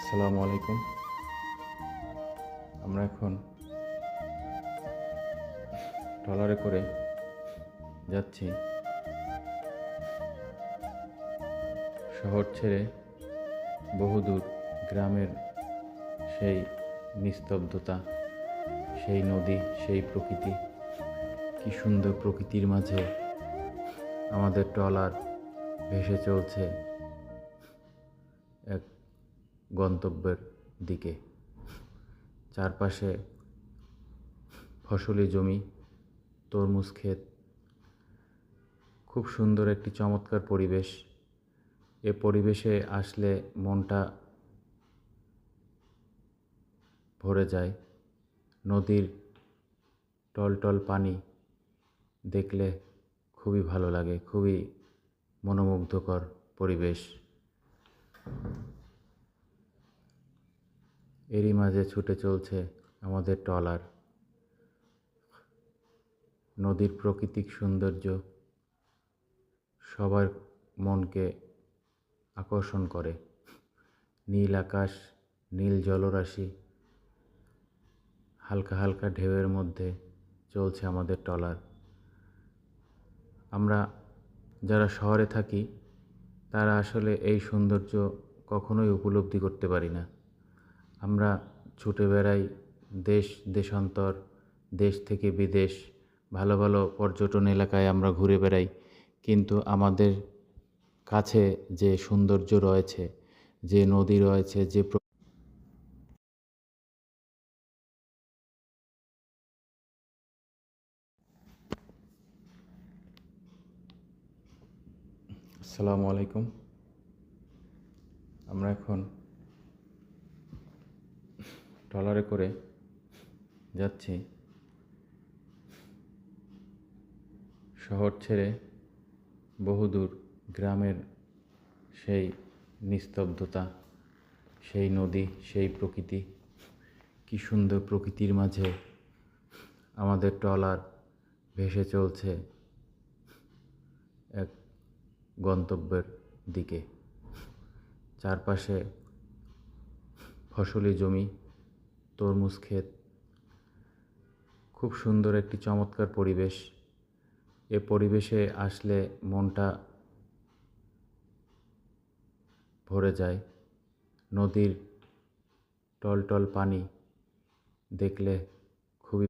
আসসালামু আলাইকুম। আমরা এখন ট্রলারে করে যাচ্ছি শহর ছেড়ে বহুদূর গ্রামের সেই নিস্তব্ধতা, সেই নদী, সেই প্রকৃতি। কি সুন্দর প্রকৃতির মাঝে আমাদের ট্রলার ভেসে চলছে এক গন্তব্যের দিকে। চারপাশে ফসলি জমি, তরমুজ ক্ষেত, খুব সুন্দর একটি চমৎকার পরিবেশ। এ পরিবেশে আসলে মনটা ভরে যায়। নদীর টলটল পানি দেখলে খুবই ভালো লাগে, খুবই মনোমুগ্ধকর পরিবেশ। এরই মাঝে ছুটে চলছে আমাদের ট্রলার। নদীর প্রাকৃতিক সৌন্দর্য সবার মনকে আকর্ষণ করে। নীল আকাশ, নীল জলরাশি, হালকা হালকা ঢেউয়ের মধ্যে চলছে আমাদের ট্রলার। আমরা যারা শহরে থাকি তারা আসলে এই সৌন্দর্য কখনোই উপলব্ধি করতে পারি না। আমরা ছুটে বেড়াই দেশ দেশান্তর, দেশ থেকে বিদেশ, ভালো ভালো পর্যটন এলাকায় আমরা ঘুরে বেড়াই, কিন্তু আমাদের কাছে যে সৌন্দর্য রয়েছে, যে নদী রয়েছে, যে আসসালামু আলাইকুম। আমরা এখন ট্রলারে করে যাচ্ছি শহর ছেড়ে বহুদূর গ্রামের সেই নিস্তব্ধতা, সেই নদী, সেই প্রকৃতি। কি সুন্দর প্রকৃতির মাঝে আমাদের ট্রলার ভেসে চলছে এক গন্তব্যের দিকে। চারপাশে ফসলি জমি, তরমুজ ক্ষেত, খুব সুন্দর একটি চমৎকার পরিবেশ। এ পরিবেশে আসলে মনটা ভরে যায়। নদীর টলটল পানি দেখলে